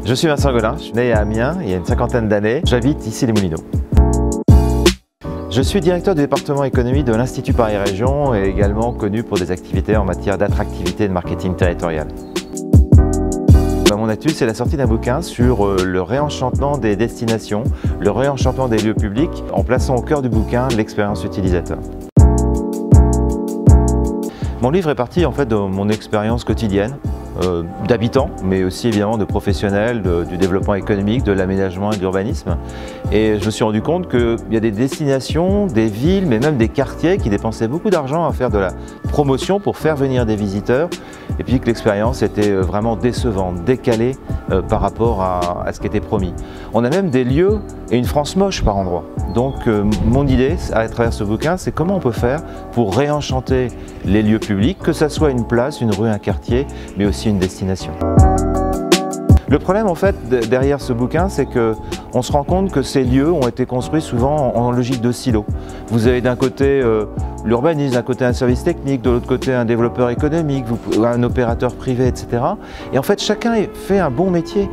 Je suis Vincent Golin, je suis né à Amiens il y a une cinquantaine d'années. J'habite ici les Moulineaux. Je suis directeur du département économie de l'Institut Paris Région et également connu pour des activités en matière d'attractivité et de marketing territorial. Mon actu, c'est la sortie d'un bouquin sur le réenchantement des destinations, le réenchantement des lieux publics, en plaçant au cœur du bouquin l'expérience utilisateur. Mon livre est parti en fait de mon expérience quotidienne, d'habitants, mais aussi évidemment de professionnels, du développement économique, de l'aménagement et de l'urbanisme. Et je me suis rendu compte qu'il y a des destinations, des villes, mais même des quartiers qui dépensaient beaucoup d'argent à faire de la promotion pour faire venir des visiteurs, et puis que l'expérience était vraiment décevante, décalée par rapport à ce qui était promis. On a même des lieux et une France moche par endroits. Donc mon idée à travers ce bouquin, c'est comment on peut faire pour réenchanter les lieux publics, que ce soit une place, une rue, un quartier, mais aussi une destination. Le problème en fait derrière ce bouquin, c'est qu'on se rend compte que ces lieux ont été construits souvent en logique de silo. Vous avez d'un côté l'urbanisme, d'un côté un service technique, de l'autre côté un développeur économique, un opérateur privé, etc. Et en fait chacun fait un bon métier.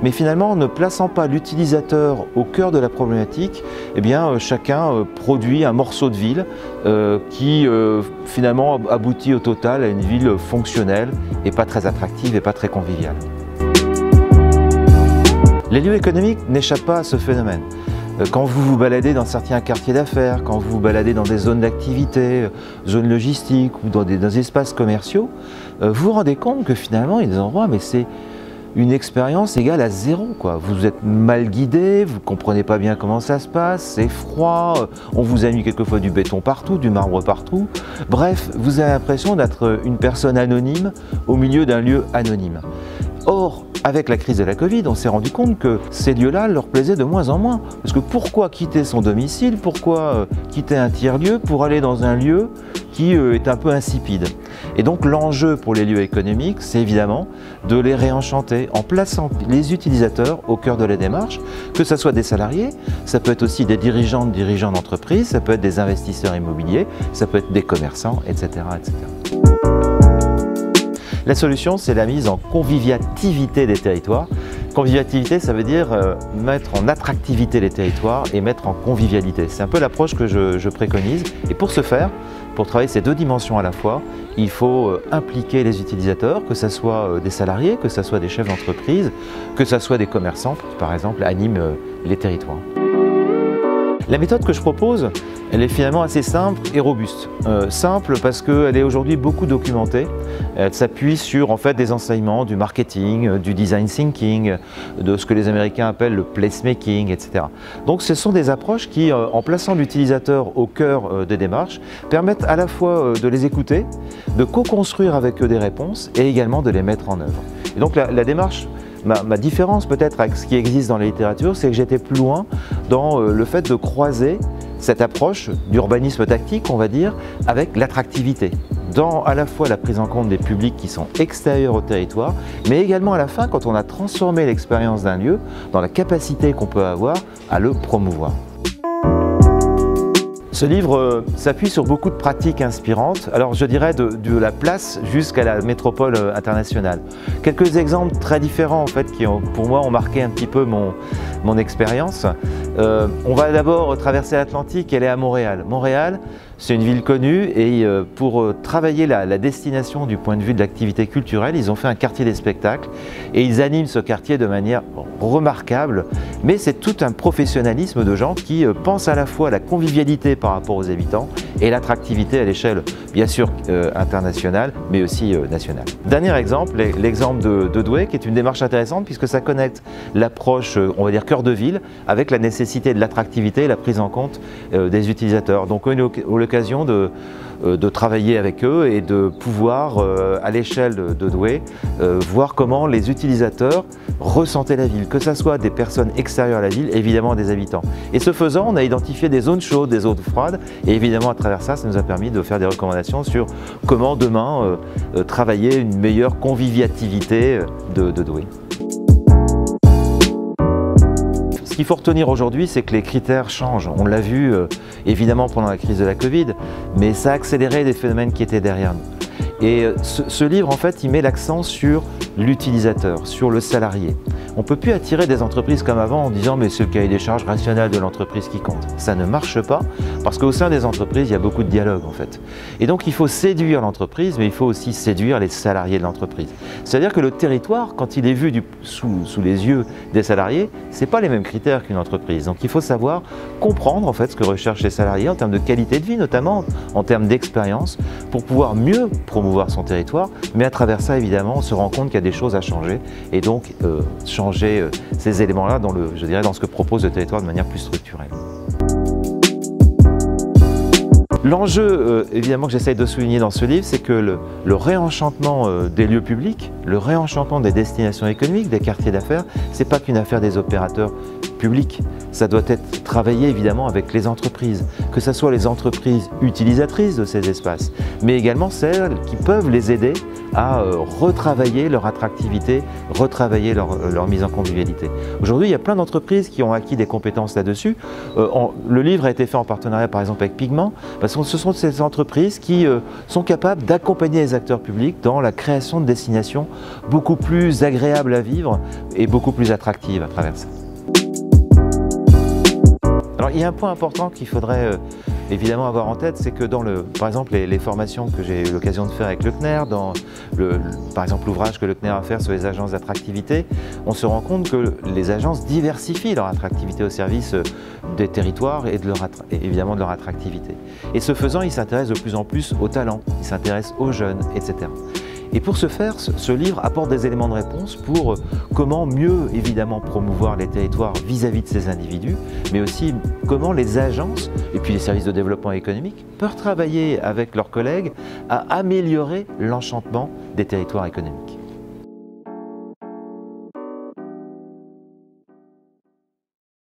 Mais finalement, en ne plaçant pas l'utilisateur au cœur de la problématique, eh bien, chacun produit un morceau de ville qui finalement aboutit au total à une ville fonctionnelle et pas très attractive et pas très conviviale. Les lieux économiques n'échappent pas à ce phénomène. Quand vous vous baladez dans certains quartiers d'affaires, quand vous vous baladez dans des zones d'activité, zones logistiques ou dans des espaces commerciaux, vous vous rendez compte que finalement, il y a des endroits, mais c'est une expérience égale à zéro, quoi. Vous êtes mal guidé, vous ne comprenez pas bien comment ça se passe, c'est froid, on vous a mis quelquefois du béton partout, du marbre partout. Bref, vous avez l'impression d'être une personne anonyme au milieu d'un lieu anonyme. Or, avec la crise de la Covid, on s'est rendu compte que ces lieux-là leur plaisaient de moins en moins. Parce que pourquoi quitter son domicile, pourquoi quitter un tiers-lieu pour aller dans un lieu qui est un peu insipide? Et donc l'enjeu pour les lieux économiques, c'est évidemment de les réenchanter en plaçant les utilisateurs au cœur de la démarche, que ce soit des salariés, ça peut être aussi des dirigeants d'entreprises, ça peut être des investisseurs immobiliers, ça peut être des commerçants, etc. etc. La solution, c'est la mise en convivialité des territoires. Convivialité, ça veut dire mettre en attractivité les territoires et mettre en convivialité. C'est un peu l'approche que je préconise. Et pour ce faire, pour travailler ces deux dimensions à la fois, il faut impliquer les utilisateurs, que ce soit des salariés, que ce soit des chefs d'entreprise, que ce soit des commerçants, qui par exemple animent les territoires. La méthode que je propose, elle est finalement assez simple et robuste. Simple parce qu'elle est aujourd'hui beaucoup documentée. Elle s'appuie sur en fait des enseignements du marketing, du design thinking, de ce que les Américains appellent le placemaking, etc. Donc ce sont des approches qui, en plaçant l'utilisateur au cœur des démarches, permettent à la fois de les écouter, de co-construire avec eux des réponses et également de les mettre en œuvre. Et donc la démarche, ma différence peut-être avec ce qui existe dans la littérature, c'est que j'étais plus loin dans le fait de croiser cette approche d'urbanisme tactique, on va dire, avec l'attractivité, dans à la fois la prise en compte des publics qui sont extérieurs au territoire, mais également à la fin, quand on a transformé l'expérience d'un lieu, dans la capacité qu'on peut avoir à le promouvoir. Ce livre s'appuie sur beaucoup de pratiques inspirantes, alors je dirais de la place jusqu'à la métropole internationale. Quelques exemples très différents en fait qui pour moi ont marqué un petit peu mon expérience. On va d'abord traverser l'Atlantique et aller à Montréal. Montréal, c'est une ville connue et pour travailler la destination du point de vue de l'activité culturelle, ils ont fait un quartier des spectacles et ils animent ce quartier de manière remarquable, mais c'est tout un professionnalisme de gens qui pensent à la fois à la convivialité par rapport aux habitants et l'attractivité à l'échelle bien sûr internationale mais aussi nationale. Dernier exemple, l'exemple de Douai qui est une démarche intéressante puisque ça connecte l'approche on va dire cœur de ville avec la nécessité de l'attractivité et la prise en compte des utilisateurs. Donc on a eu l'occasion de travailler avec eux et de pouvoir à l'échelle de Douai voir comment les utilisateurs ressentaient la ville, que ce soit des personnes extérieures à la ville, évidemment des habitants. Et ce faisant, on a identifié des zones chaudes, des zones froides, et évidemment à travers ça, ça nous a permis de faire des recommandations sur comment demain travailler une meilleure convivialité de Douai. Ce qu'il faut retenir aujourd'hui, c'est que les critères changent. On l'a vu évidemment pendant la crise de la Covid, mais ça a accéléré des phénomènes qui étaient derrière nous. Et ce livre, en fait, il met l'accent sur l'utilisateur, sur le salarié. On ne peut plus attirer des entreprises comme avant en disant « mais c'est le cahier des charges rationnel de l'entreprise qui compte ». Ça ne marche pas parce qu'au sein des entreprises, il y a beaucoup de dialogue en fait. Et donc il faut séduire l'entreprise, mais il faut aussi séduire les salariés de l'entreprise. C'est-à-dire que le territoire, quand il est vu sous les yeux des salariés, ce n'est pas les mêmes critères qu'une entreprise. Donc il faut savoir comprendre en fait ce que recherchent les salariés en termes de qualité de vie, notamment en termes d'expérience, pour pouvoir mieux promouvoir son territoire. Mais à travers ça, évidemment, on se rend compte qu'il y a des choses à changer et donc changer ces éléments-là dans ce que propose le territoire de manière plus structurelle. L'enjeu, évidemment, que j'essaye de souligner dans ce livre, c'est que le réenchantement des lieux publics, le réenchantement des destinations économiques, des quartiers d'affaires, ce n'est pas qu'une affaire des opérateurs publics. Ça doit être travaillé évidemment avec les entreprises, que ce soit les entreprises utilisatrices de ces espaces, mais également celles qui peuvent les aider à retravailler leur attractivité, retravailler leur mise en convivialité. Aujourd'hui, il y a plein d'entreprises qui ont acquis des compétences là-dessus. Le livre a été fait en partenariat par exemple avec Pigment, parce que ce sont ces entreprises qui sont capables d'accompagner les acteurs publics dans la création de destinations beaucoup plus agréables à vivre et beaucoup plus attractives à travers ça. Alors, il y a un point important qu'il faudrait évidemment avoir en tête, c'est que par exemple les formations que j'ai eu l'occasion de faire avec le CNER, dans par exemple l'ouvrage que le CNER a fait sur les agences d'attractivité, on se rend compte que les agences diversifient leur attractivité au service des territoires et évidemment de leur attractivité. Et ce faisant, ils s'intéressent de plus en plus aux talents, ils s'intéressent aux jeunes, etc. Et pour ce faire, ce livre apporte des éléments de réponse pour comment mieux évidemment promouvoir les territoires vis-à-vis de ces individus, mais aussi comment les agences et puis les services de développement économique peuvent travailler avec leurs collègues à améliorer l'enchantement des territoires économiques.